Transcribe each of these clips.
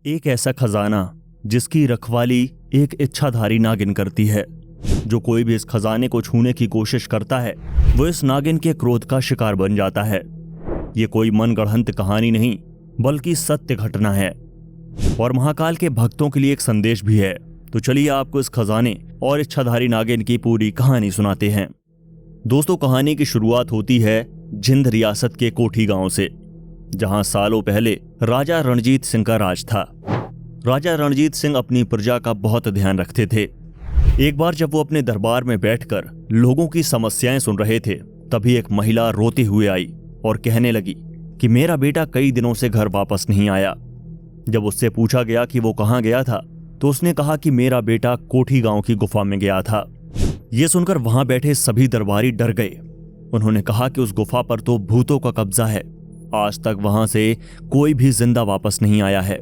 एक ऐसा खजाना जिसकी रखवाली एक इच्छाधारी नागिन करती है। जो कोई भी इस खजाने को छूने की कोशिश करता है वो इस नागिन के क्रोध का शिकार बन जाता है। ये कोई मनगढ़ंत कहानी नहीं बल्कि सत्य घटना है और महाकाल के भक्तों के लिए एक संदेश भी है। तो चलिए आपको इस खजाने और इच्छाधारी नागिन की पूरी कहानी सुनाते हैं। दोस्तों, कहानी की शुरुआत होती है जिंद रियासत के कोठी गांव से, जहां सालों पहले राजा रणजीत सिंह का राज था। राजा रणजीत सिंह अपनी प्रजा का बहुत ध्यान रखते थे। एक बार जब वो अपने दरबार में बैठकर लोगों की समस्याएं सुन रहे थे, तभी एक महिला रोते हुए आई और कहने लगी कि मेरा बेटा कई दिनों से घर वापस नहीं आया। जब उससे पूछा गया कि वो कहाँ गया था, तो उसने कहा कि मेरा बेटा कोठी गांव की गुफा में गया था। ये सुनकर वहां बैठे सभी दरबारी डर गए। उन्होंने कहा कि उस गुफा पर तो भूतों का कब्जा है, आज तक वहां से कोई भी जिंदा वापस नहीं आया है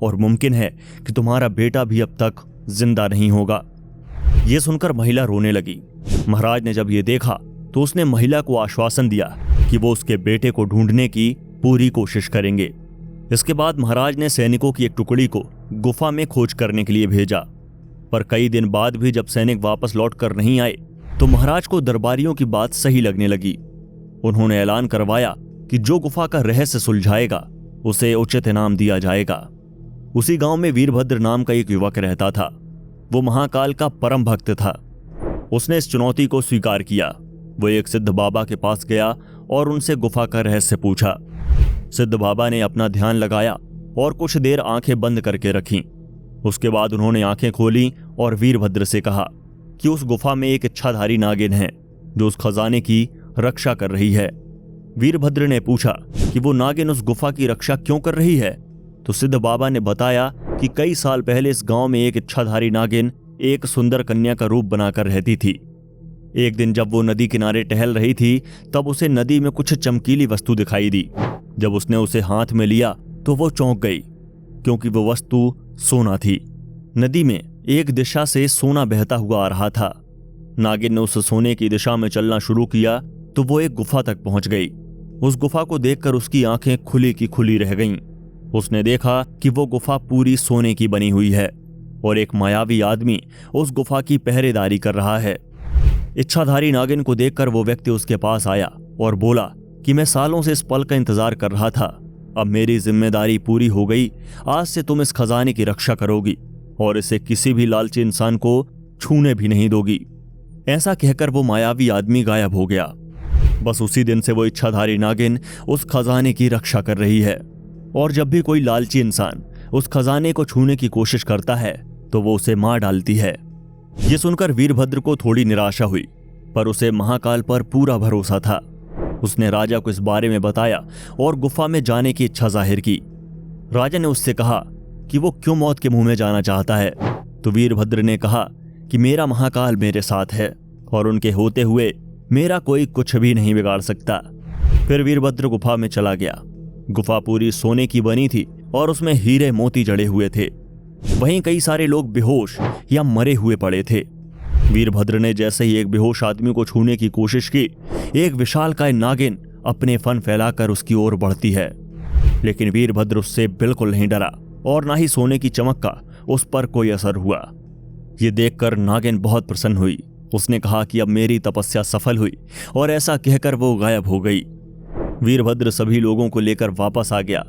और मुमकिन है कि तुम्हारा बेटा भी अब तक जिंदा नहीं होगा। ये सुनकर महिला रोने लगी। महाराज ने जब ये देखा तो उसने महिला को आश्वासन दिया कि वो उसके बेटे को ढूंढने की पूरी कोशिश करेंगे। इसके बाद महाराज ने सैनिकों की एक टुकड़ी को गुफा में खोज करने के लिए भेजा, पर कई दिन बाद भी जब सैनिक वापस लौट कर नहीं आए तो महाराज को दरबारियों की बात सही लगने लगी। उन्होंने ऐलान करवाया कि जो गुफा का रहस्य सुलझाएगा उसे उचित इनाम दिया जाएगा। उसी गांव में वीरभद्र नाम का एक युवक रहता था। वो महाकाल का परम भक्त था। उसने इस चुनौती को स्वीकार किया। वो एक सिद्ध बाबा के पास गया और उनसे गुफा का रहस्य पूछा। सिद्ध बाबा ने अपना ध्यान लगाया और कुछ देर आंखें बंद करके रखीं। उसके बाद उन्होंने आंखें खोली और वीरभद्र से कहा कि उस गुफा में एक इच्छाधारी नागिन है जो उस खजाने की रक्षा कर रही है। वीरभद्र ने पूछा कि वो नागिन उस गुफा की रक्षा क्यों कर रही है, तो सिद्ध बाबा ने बताया कि कई साल पहले इस गांव में एक इच्छाधारी नागिन एक सुंदर कन्या का रूप बनाकर रहती थी। एक दिन जब वो नदी किनारे टहल रही थी, तब उसे नदी में कुछ चमकीली वस्तु दिखाई दी। जब उसने उसे हाथ में लिया तो वो चौंक गई, क्योंकि वो वस्तु सोना थी। नदी में एक दिशा से सोना बहता हुआ आ रहा था। नागिन ने उस सोने की दिशा में चलना शुरू किया तो वो एक गुफा तक पहुंच गई। उस गुफा को देखकर उसकी आंखें खुली की खुली रह गईं। उसने देखा कि वो गुफा पूरी सोने की बनी हुई है और एक मायावी आदमी उस गुफा की पहरेदारी कर रहा है। इच्छाधारी नागिन को देखकर वो व्यक्ति उसके पास आया और बोला कि मैं सालों से इस पल का इंतजार कर रहा था। अब मेरी जिम्मेदारी पूरी हो गई। आज से तुम इस खजाने की रक्षा करोगी और इसे किसी भी लालची इंसान को छूने भी नहीं दोगी। ऐसा कहकर वो मायावी आदमी गायब हो गया। बस उसी दिन से वो इच्छाधारी नागिन उस खजाने की रक्षा कर रही है और जब भी कोई लालची इंसान उस खजाने को छूने की कोशिश करता है तो वो उसे मार डालती है। ये सुनकर वीरभद्र को थोड़ी निराशा हुई, पर उसे महाकाल पर पूरा भरोसा था। उसने राजा को इस बारे में बताया और गुफा में जाने की इच्छा जाहिर की। राजा ने उससे कहा कि वो क्यों मौत के मुंह में जाना चाहता है, तो वीरभद्र ने कहा कि मेरा महाकाल मेरे साथ है और उनके होते हुए मेरा कोई कुछ भी नहीं बिगाड़ सकता। फिर वीरभद्र गुफा में चला गया। गुफा पूरी सोने की बनी थी और उसमें हीरे मोती जड़े हुए थे। वहीं कई सारे लोग बेहोश या मरे हुए पड़े थे। वीरभद्र ने जैसे ही एक बेहोश आदमी को छूने की कोशिश की, एक विशालकाय नागिन अपने फन फैलाकर उसकी ओर बढ़ती है, लेकिन वीरभद्र उससे बिल्कुल नहीं डरा और ना ही सोने की चमक का उस पर कोई असर हुआ। ये देखकर नागिन बहुत प्रसन्न हुई। उसने कहा कि अब मेरी तपस्या सफल हुई और ऐसा कहकर वो गायब हो गई। वीरभद्र सभी लोगों को लेकर वापस आ गया।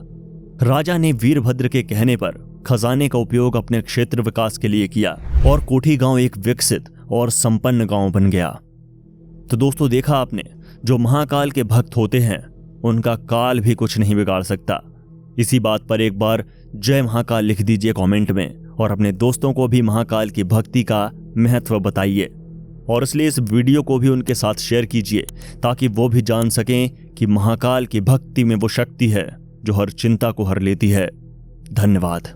राजा ने वीरभद्र के कहने पर खजाने का उपयोग अपने क्षेत्र विकास के लिए किया और कोठी गांव एक विकसित और संपन्न गांव बन गया। तो दोस्तों, देखा आपने, जो महाकाल के भक्त होते हैं उनका काल भी कुछ नहीं बिगाड़ सकता। इसी बात पर एक बार जय महाकाल लिख दीजिए कमेंट में और अपने दोस्तों को भी महाकाल की भक्ति का महत्व बताइए और इसलिए इस वीडियो को भी उनके साथ शेयर कीजिए ताकि वो भी जान सकें कि महाकाल की भक्ति में वो शक्ति है जो हर चिंता को हर लेती है। धन्यवाद।